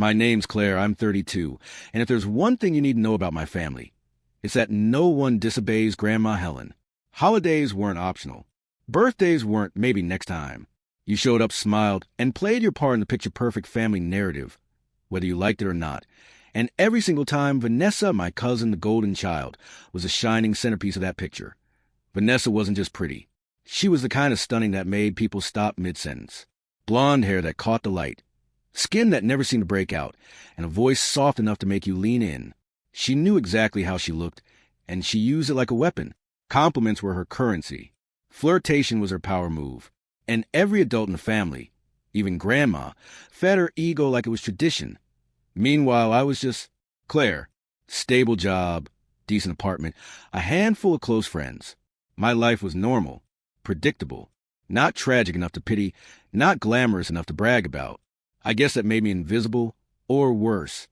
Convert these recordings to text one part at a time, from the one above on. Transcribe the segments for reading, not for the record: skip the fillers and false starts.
My name's Claire, I'm 32, and if there's one thing you need to know about my family, it's that no one disobeys Grandma Helen. Holidays weren't optional. Birthdays weren't maybe next time. You showed up, smiled, and played your part in the picture-perfect family narrative, whether you liked it or not. And every single time, Vanessa, my cousin, the golden child, was a shining centerpiece of that picture. Vanessa wasn't just pretty. She was the kind of stunning that made people stop mid-sentence. Blonde hair that caught the light, skin that never seemed to break out, and a voice soft enough to make you lean in. She knew exactly how she looked, and she used it like a weapon. Compliments were her currency. Flirtation was her power move. And every adult in the family, even Grandma, fed her ego like it was tradition. Meanwhile, I was just Claire. Stable job, decent apartment, a handful of close friends. My life was normal, predictable, not tragic enough to pity, not glamorous enough to brag about. I guess that made me invisible, or worse.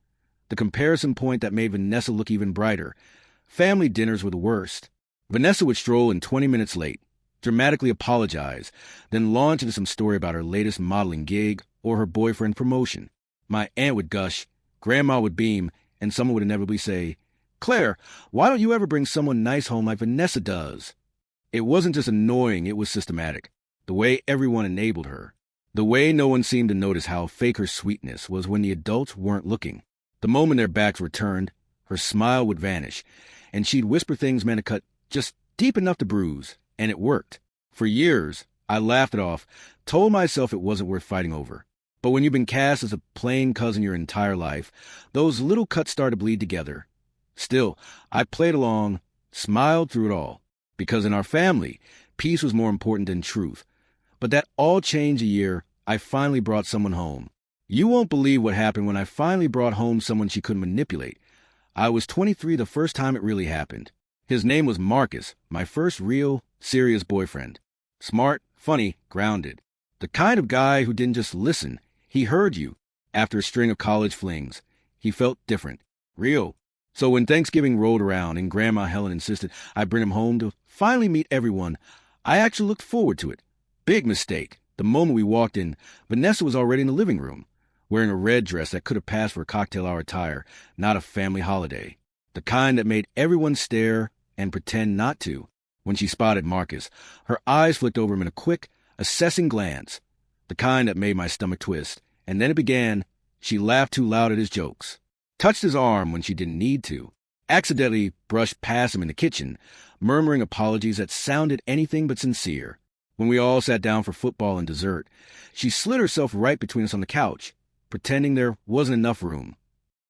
The comparison point that made Vanessa look even brighter. Family dinners were the worst. Vanessa would stroll in 20 minutes late, dramatically apologize, then launch into some story about her latest modeling gig or her boyfriend promotion. My aunt would gush, Grandma would beam, and someone would inevitably say, "Claire, why don't you ever bring someone nice home like Vanessa does?" It wasn't just annoying, it was systematic. The way everyone enabled her. The way no one seemed to notice how fake her sweetness was when the adults weren't looking. The moment their backs were turned, her smile would vanish, and she'd whisper things meant to cut just deep enough to bruise, and it worked. For years, I laughed it off, told myself it wasn't worth fighting over. But when you've been cast as a plain cousin your entire life, those little cuts start to bleed together. Still, I played along, smiled through it all, because in our family, peace was more important than truth. But that all changed a year I finally brought someone home. You won't believe what happened when I finally brought home someone she couldn't manipulate. I was 23 the first time it really happened. His name was Marcus, my first real, serious boyfriend. Smart, funny, grounded. The kind of guy who didn't just listen, he heard you. After a string of college flings, he felt different, real. So when Thanksgiving rolled around and Grandma Helen insisted I bring him home to finally meet everyone, I actually looked forward to it. Big mistake. The moment we walked in, Vanessa was already in the living room, wearing a red dress that could have passed for a cocktail hour attire, not a family holiday. The kind that made everyone stare and pretend not to. When she spotted Marcus, her eyes flicked over him in a quick, assessing glance. The kind that made my stomach twist. And then it began. She laughed too loud at his jokes. Touched his arm when she didn't need to. Accidentally brushed past him in the kitchen, murmuring apologies that sounded anything but sincere. When we all sat down for football and dessert, she slid herself right between us on the couch, pretending there wasn't enough room.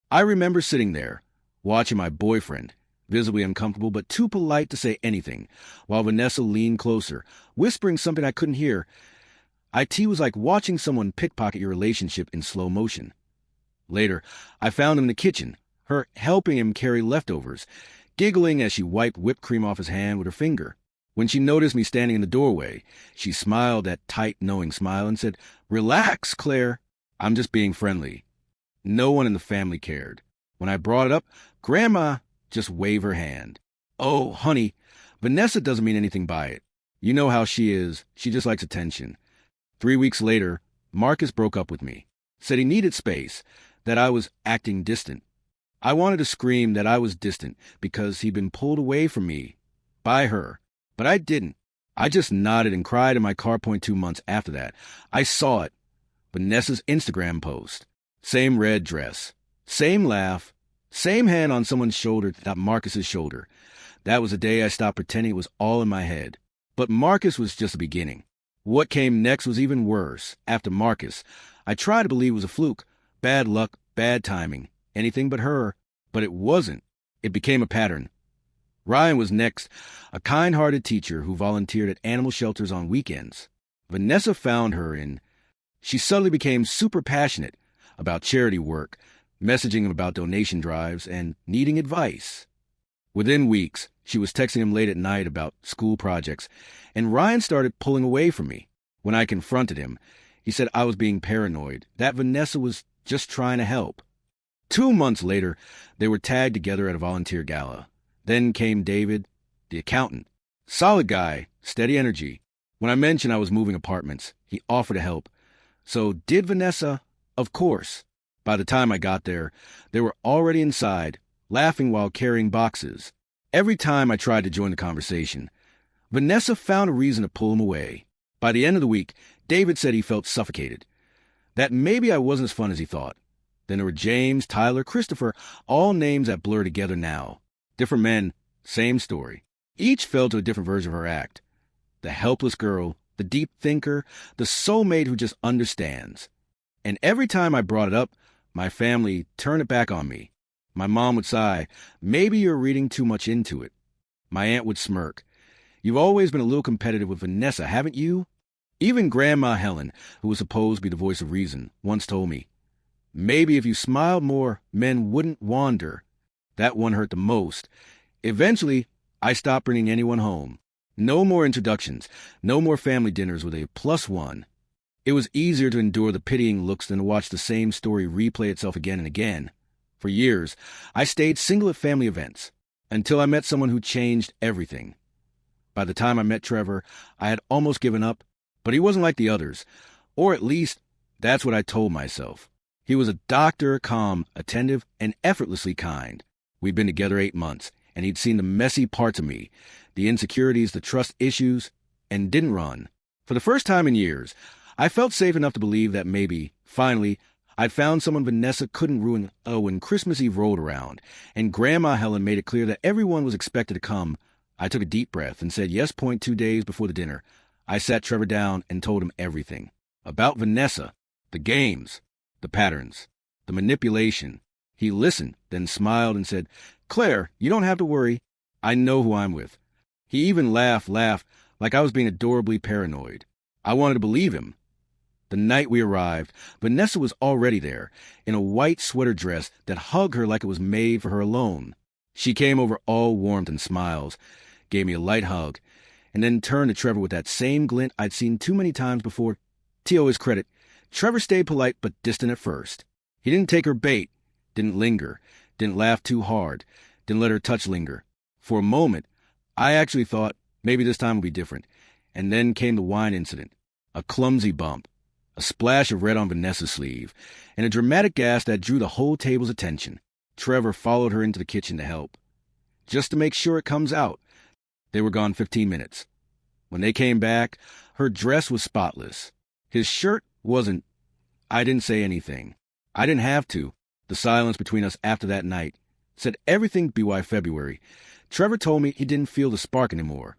I remember sitting there, watching my boyfriend, visibly uncomfortable but too polite to say anything, while Vanessa leaned closer, whispering something I couldn't hear. It was like watching someone pickpocket your relationship in slow motion. Later, I found him in the kitchen, her helping him carry leftovers, giggling as she wiped whipped cream off his hand with her finger. When she noticed me standing in the doorway, she smiled that tight, knowing smile and said, "Relax, Claire. I'm just being friendly." No one in the family cared. When I brought it up, Grandma just waved her hand. "Oh, honey, Vanessa doesn't mean anything by it. You know how she is. She just likes attention." 3 weeks later, Marcus broke up with me. Said he needed space, that I was acting distant. I wanted to scream that I was distant because he'd been pulled away from me by her. But I didn't. I just nodded and cried in my carport 2 months after that. I saw it. Vanessa's Instagram post. Same red dress. Same laugh. Same hand on someone's shoulder, not Marcus's shoulder. That was the day I stopped pretending it was all in my head. But Marcus was just the beginning. What came next was even worse. After Marcus, I tried to believe it was a fluke. Bad luck, bad timing. Anything but her. But it wasn't. It became a pattern. Ryan was next, a kind-hearted teacher who volunteered at animal shelters on weekends. Vanessa found her and she suddenly became super passionate about charity work, messaging him about donation drives, and needing advice. Within weeks, she was texting him late at night about school projects, and Ryan started pulling away from me. When I confronted him, he said I was being paranoid, that Vanessa was just trying to help. 2 months later, they were tagged together at a volunteer gala. Then came David, the accountant. Solid guy, steady energy. When I mentioned I was moving apartments, he offered to help. So did Vanessa? Of course. By the time I got there, they were already inside, laughing while carrying boxes. Every time I tried to join the conversation, Vanessa found a reason to pull him away. By the end of the week, David said he felt suffocated, that maybe I wasn't as fun as he thought. Then there were James, Tyler, Christopher, all names that blur together now. Different men, same story. Each fell to a different version of her act. The helpless girl, the deep thinker, the soulmate who just understands. And every time I brought it up, my family turned it back on me. My mom would sigh, maybe you're reading too much into it. My aunt would smirk. You've always been a little competitive with Vanessa, haven't you? Even Grandma Helen, who was supposed to be the voice of reason, once told me, maybe if you smiled more, men wouldn't wander. That one hurt the most. Eventually, I stopped bringing anyone home. No more introductions, no more family dinners with a +1. It was easier to endure the pitying looks than to watch the same story replay itself again and again. For years, I stayed single at family events, until I met someone who changed everything. By the time I met Trevor, I had almost given up, but he wasn't like the others, or at least, that's what I told myself. He was a doctor, calm, attentive, and effortlessly kind. We'd been together 8 months, and he'd seen the messy parts of me, the insecurities, the trust issues, and didn't run. For the first time in years, I felt safe enough to believe that maybe, finally, I'd found someone Vanessa couldn't ruin. When Christmas Eve rolled around, and Grandma Helen made it clear that everyone was expected to come, I took a deep breath and said yes. 2 days before the dinner, I sat Trevor down and told him everything. About Vanessa, the games, the patterns, the manipulation. He listened, then smiled and said, Claire, you don't have to worry. I know who I'm with. He even laughed like I was being adorably paranoid. I wanted to believe him. The night we arrived, Vanessa was already there, in a white sweater dress that hugged her like it was made for her alone. She came over all warmth and smiles, gave me a light hug, and then turned to Trevor with that same glint I'd seen too many times before. To his credit, Trevor stayed polite but distant at first. He didn't take her bait, didn't linger, didn't laugh too hard, didn't let her touch linger. For a moment, I actually thought maybe this time would be different. And then came the wine incident. A clumsy bump, a splash of red on Vanessa's sleeve, and a dramatic gasp that drew the whole table's attention. Trevor followed her into the kitchen to help. Just to make sure it comes out. They were gone 15 minutes. When they came back, her dress was spotless. His shirt wasn't. I didn't say anything. I didn't have to. The silence between us after that night said everything by February. Trevor told me he didn't feel the spark anymore.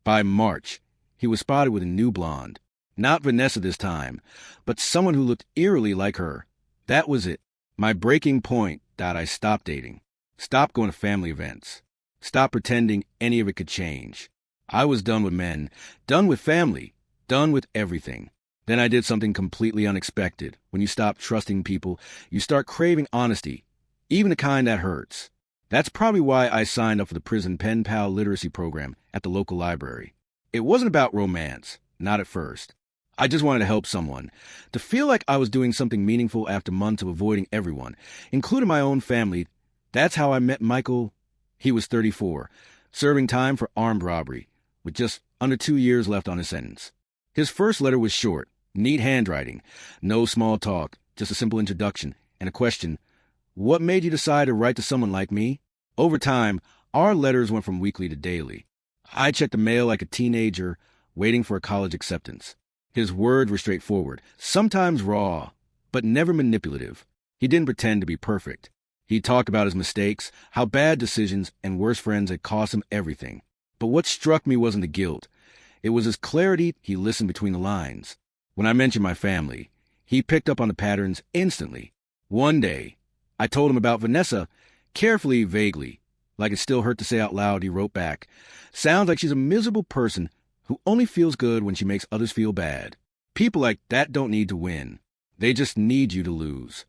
By March, he was spotted with a new blonde. Not Vanessa this time, but someone who looked eerily like her. That was it. My breaking point that I stopped dating. Stopped going to family events. Stopped pretending any of it could change. I was done with men, done with family, done with everything. Then I did something completely unexpected. When you stop trusting people, you start craving honesty, even the kind that hurts. That's probably why I signed up for the prison pen pal literacy program at the local library. It wasn't about romance, not at first. I just wanted to help someone, to feel like I was doing something meaningful after months of avoiding everyone, including my own family. That's how I met Michael. He was 34, serving time for armed robbery, with just under 2 years left on his sentence. His first letter was short, neat handwriting, no small talk, just a simple introduction and a question. What made you decide to write to someone like me? Over time, our letters went from weekly to daily. I checked the mail like a teenager, waiting for a college acceptance. His words were straightforward, sometimes raw, but never manipulative. He didn't pretend to be perfect. He talked about his mistakes, how bad decisions and worse friends had cost him everything. But what struck me wasn't the guilt. It was his clarity. He listened between the lines. When I mentioned my family, he picked up on the patterns instantly. One day, I told him about Vanessa, carefully, vaguely. Like it still hurt to say out loud, he wrote back, sounds like she's a miserable person who only feels good when she makes others feel bad. People like that don't need to win. They just need you to lose.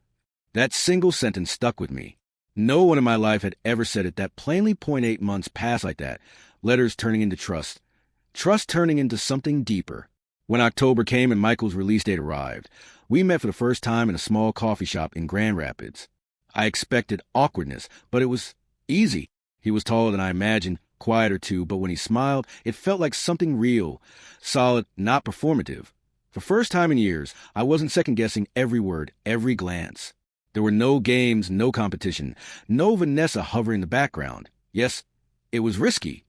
That single sentence stuck with me. No one in my life had ever said it that plainly. 8 months passed like that. Letters turning into trust. Trust turning into something deeper. When October came and Michael's release date arrived, we met for the first time in a small coffee shop in Grand Rapids. I expected awkwardness, but it was easy. He was taller than I imagined, quieter too, but when he smiled, it felt like something real, solid, not performative. For first time in years, I wasn't second-guessing every word, every glance. There were no games, no competition, no Vanessa hovering in the background. Yes, it was risky.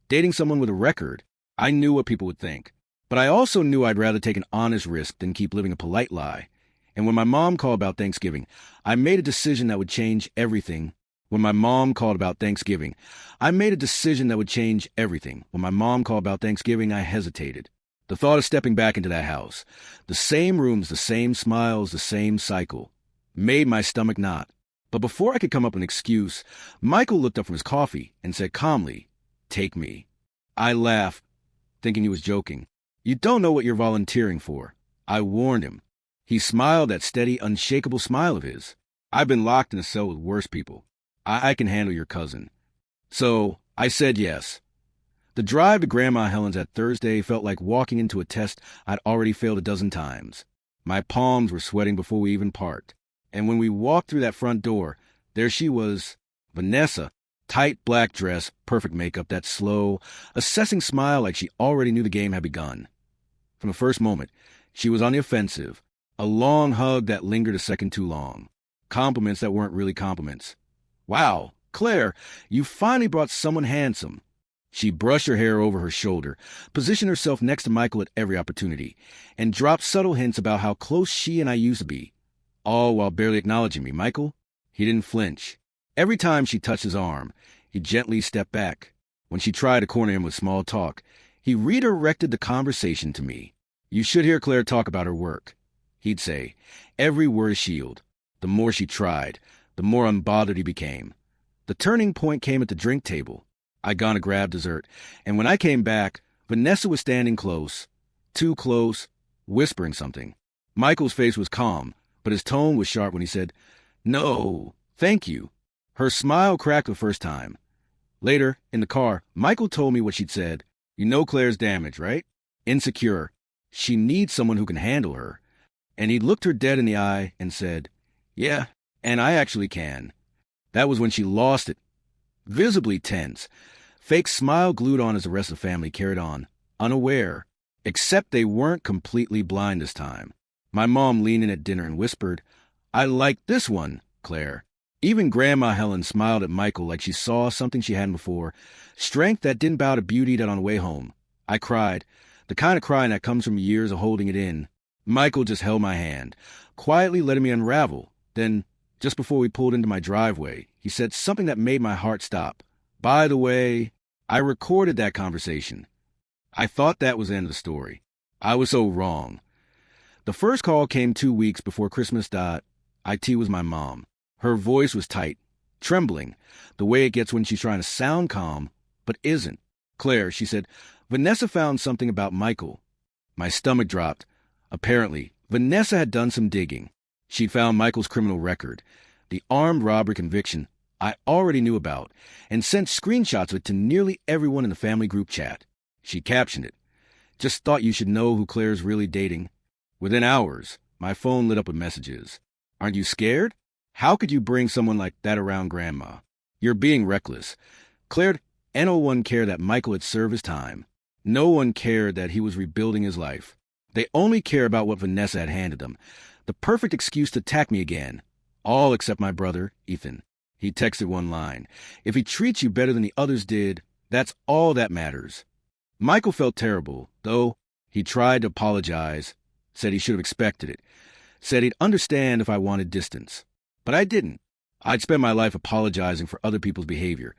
Dating someone with a record. I knew what people would think. But I also knew I'd rather take an honest risk than keep living a polite lie. And when my mom called about Thanksgiving, I made a decision that would change everything. When my mom called about Thanksgiving, I made a decision that would change everything. When my mom called about Thanksgiving, I hesitated. The thought of stepping back into that house, the same rooms, the same smiles, the same cycle, made my stomach knot. But before I could come up with an excuse, Michael looked up from his coffee and said calmly, "Take me." I laughed, thinking he was joking. "You don't know what you're volunteering for." I warned him. He smiled that steady, unshakable smile of his. "I've been locked in a cell with worse people. I can handle your cousin." So I said yes. The drive to Grandma Helen's that Thursday felt like walking into a test I'd already failed a dozen times. My palms were sweating before we even parked. And when we walked through that front door, there she was, Vanessa, tight black dress, perfect makeup, that slow, assessing smile like she already knew the game had begun. From the first moment, she was on the offensive, a long hug that lingered a second too long, compliments that weren't really compliments. "Wow, Claire, you finally brought someone handsome." She brushed her hair over her shoulder, positioned herself next to Michael at every opportunity, and dropped subtle hints about how close she and I used to be, all while barely acknowledging me. Michael, he didn't flinch. Every time she touched his arm, he gently stepped back. When she tried to corner him with small talk, he redirected the conversation to me. "You should hear Claire talk about her work," he'd say, every word a shield. The more she tried, the more unbothered he became. The turning point came at the drink table. I'd gone to grab dessert, and when I came back, Vanessa was standing close, too close, whispering something. Michael's face was calm, but his tone was sharp when he said, "No, thank you." Her smile cracked the first time. Later, in the car, Michael told me what she'd said. "You know Claire's damaged, right? Insecure. She needs someone who can handle her." And he looked her dead in the eye and said, "Yeah, and I actually can." That was when she lost it. Visibly tense, fake smile glued on as the rest of the family carried on, unaware, except they weren't completely blind this time. My mom leaned in at dinner and whispered, "I like this one, Claire." Even Grandma Helen smiled at Michael like she saw something she hadn't before, strength that didn't bow to beauty that on the way home. I cried, the kind of crying that comes from years of holding it in. Michael just held my hand, quietly letting me unravel. Then, just before we pulled into my driveway, he said something that made my heart stop. "By the way, I recorded that conversation." I thought that was the end of the story. I was so wrong. The first call came 2 weeks before Christmas. IT was my mom. Her voice was tight, trembling, the way it gets when she's trying to sound calm, but isn't. "Claire," she said, "Vanessa found something about Michael." My stomach dropped. Apparently, Vanessa had done some digging. She'd found Michael's criminal record, the armed robbery conviction I already knew about, and sent screenshots of it to nearly everyone in the family group chat. She captioned it, "Just thought you should know who Claire's really dating." Within hours, my phone lit up with messages. "Aren't you scared? How could you bring someone like that around Grandma? You're being reckless." Claire and no one cared that Michael had served his time. No one cared that he was rebuilding his life. They only cared about what Vanessa had handed them. The perfect excuse to attack me again. All except my brother, Ethan. He texted one line, "If he treats you better than the others did, that's all that matters." Michael felt terrible, though. He tried to apologize, said he should have expected it, said he'd understand if I wanted distance. But I didn't. I'd spent my life apologizing for other people's behavior.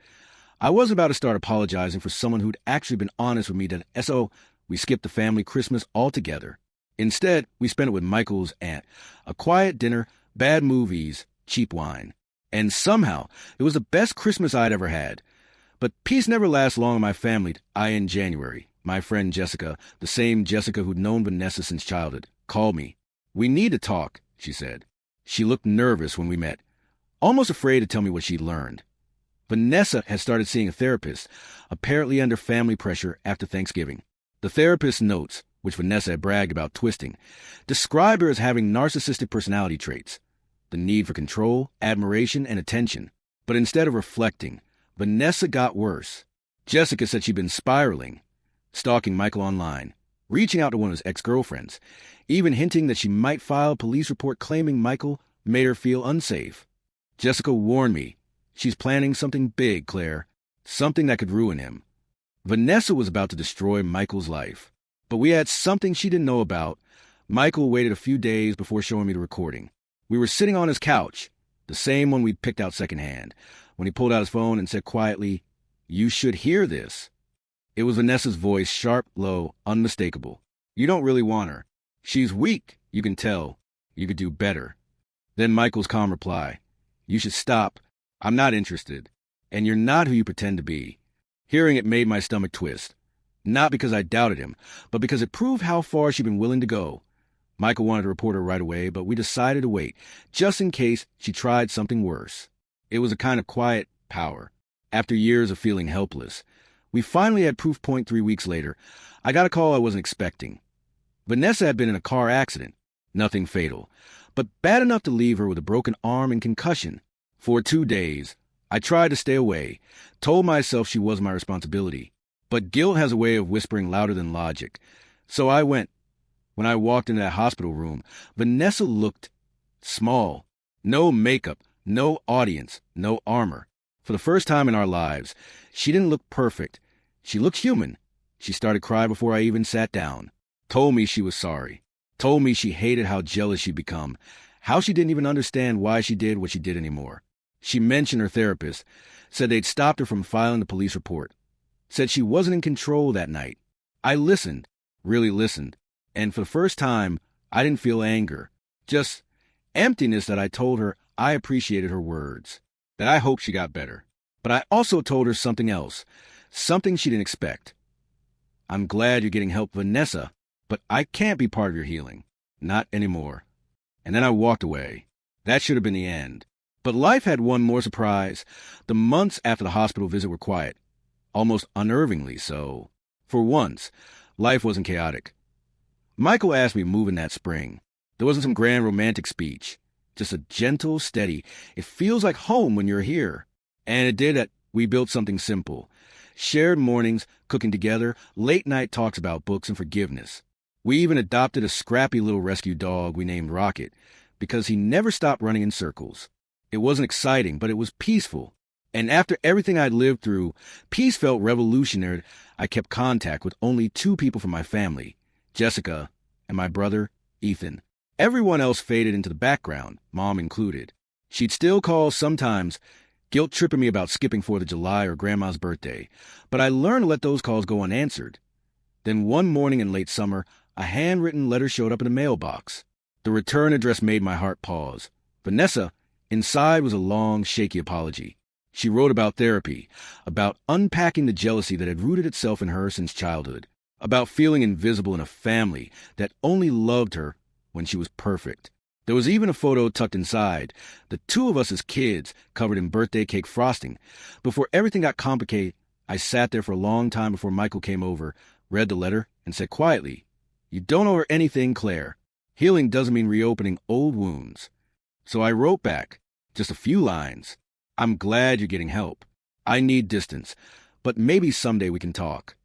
I wasn't about to start apologizing for someone who'd actually been honest with me that so we skipped the family Christmas altogether. Instead, we spent it with Michael's aunt. A quiet dinner, bad movies, cheap wine. And somehow, it was the best Christmas I'd ever had. But peace never lasts long in my family. In January, my friend Jessica, the same Jessica who'd known Vanessa since childhood, called me. "We need to talk," she said. She looked nervous when we met, almost afraid to tell me what she'd learned. Vanessa had started seeing a therapist, apparently under family pressure after Thanksgiving. The therapist's notes, which Vanessa had bragged about twisting, described her as having narcissistic personality traits, the need for control, admiration, and attention. But instead of reflecting, Vanessa got worse. Jessica said she'd been spiraling, stalking Michael online, reaching out to one of his ex-girlfriends, even hinting that she might file a police report claiming Michael made her feel unsafe. Jessica warned me. She's planning something big, Claire. Something that could ruin him. Vanessa was about to destroy Michael's life. But we had something she didn't know about. Michael waited a few days before showing me the recording. We were sitting on his couch, the same one we'd picked out secondhand, when he pulled out his phone and said quietly, "You should hear this." It was Vanessa's voice, sharp, low, unmistakable. "You don't really want her. She's weak, you can tell. You could do better." Then Michael's calm reply, "You should stop. I'm not interested. And you're not who you pretend to be." Hearing it made my stomach twist. Not because I doubted him, but because it proved how far she'd been willing to go. Michael wanted to report her right away, but we decided to wait, just in case she tried something worse. It was a kind of quiet power. After years of feeling helpless, we finally had proof point 3 weeks later. I got a call I wasn't expecting. Vanessa had been in a car accident. Nothing fatal, but bad enough to leave her with a broken arm and concussion. For 2 days, I tried to stay away, told myself she was my responsibility. But guilt has a way of whispering louder than logic. So I went. When I walked into that hospital room, Vanessa looked small. No makeup, no audience, no armor. For the first time in our lives, she didn't look perfect. She looked human. She started crying before I even sat down. Told me she was sorry. Told me she hated how jealous she'd become. How she didn't even understand why she did what she did anymore. She mentioned her therapist. Said they'd stopped her from filing the police report. Said she wasn't in control that night. I listened, really listened. And for the first time, I didn't feel anger. Just emptiness that I told her I appreciated her words. That I hoped she got better. But I also told her something else. Something she didn't expect. "I'm glad you're getting help, Vanessa, but I can't be part of your healing. Not anymore." And then I walked away. That should have been the end. But life had one more surprise. The months after the hospital visit were quiet. Almost unnervingly so. For once, life wasn't chaotic. Michael asked me to move in that spring. There wasn't some grand romantic speech. Just a gentle, steady, "It feels like home when you're here." And it did it. We built something simple. Shared mornings, cooking together, late night talks about books and forgiveness. We even adopted a scrappy little rescue dog we named Rocket, because he never stopped running in circles. It wasn't exciting, but it was peaceful. And after everything I'd lived through, peace felt revolutionary. I kept contact with only 2 people from my family, Jessica and my brother, Ethan. Everyone else faded into the background, Mom included. She'd still call sometimes, guilt-tripping me about skipping 4th of July or Grandma's birthday, but I learned to let those calls go unanswered. Then one morning in late summer, a handwritten letter showed up in the mailbox. The return address made my heart pause. Vanessa, inside was a long, shaky apology. She wrote about therapy, about unpacking the jealousy that had rooted itself in her since childhood, about feeling invisible in a family that only loved her when she was perfect. There was even a photo tucked inside, the 2 of us as kids, covered in birthday cake frosting. Before everything got complicated, I sat there for a long time before Michael came over, read the letter, and said quietly, "You don't owe her anything, Claire. Healing doesn't mean reopening old wounds." So I wrote back, just a few lines. "I'm glad you're getting help. I need distance, but maybe someday we can talk."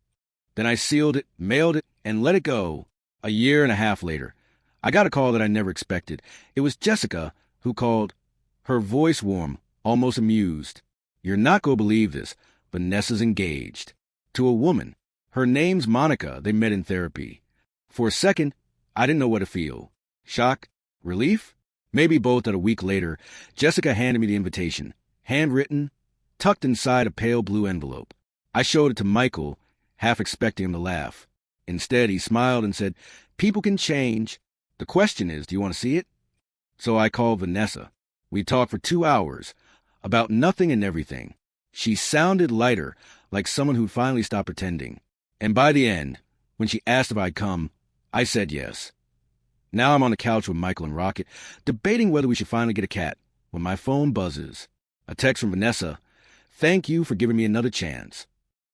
Then I sealed it, mailed it, and let it go. A year and a half later, I got a call that I never expected. It was Jessica who called, her voice warm, almost amused. "You're not going to believe this. Vanessa's engaged. To a woman. Her name's Monica. They met in therapy." For a second, I didn't know what to feel. Shock? Relief? Maybe both. At a week later, Jessica handed me the invitation, handwritten, tucked inside a pale blue envelope. I showed it to Michael, half expecting him to laugh. Instead, he smiled and said, "People can change. The question is, do you want to see it?" So I called Vanessa. We talked for 2 hours, about nothing and everything. She sounded lighter, like someone who'd finally stopped pretending. And by the end, when she asked if I'd come, I said yes. Now I'm on the couch with Michael and Rocket, debating whether we should finally get a cat, when my phone buzzes. A text from Vanessa. "Thank you for giving me another chance."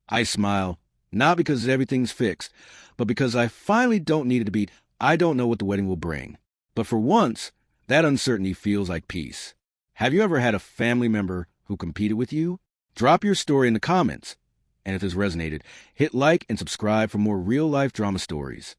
I smile, not because everything's fixed, but because I finally don't need it to be, I don't know what the wedding will bring. But for once, that uncertainty feels like peace. Have you ever had a family member who competed with you? Drop your story in the comments. And if this resonated, hit like and subscribe for more real-life drama stories.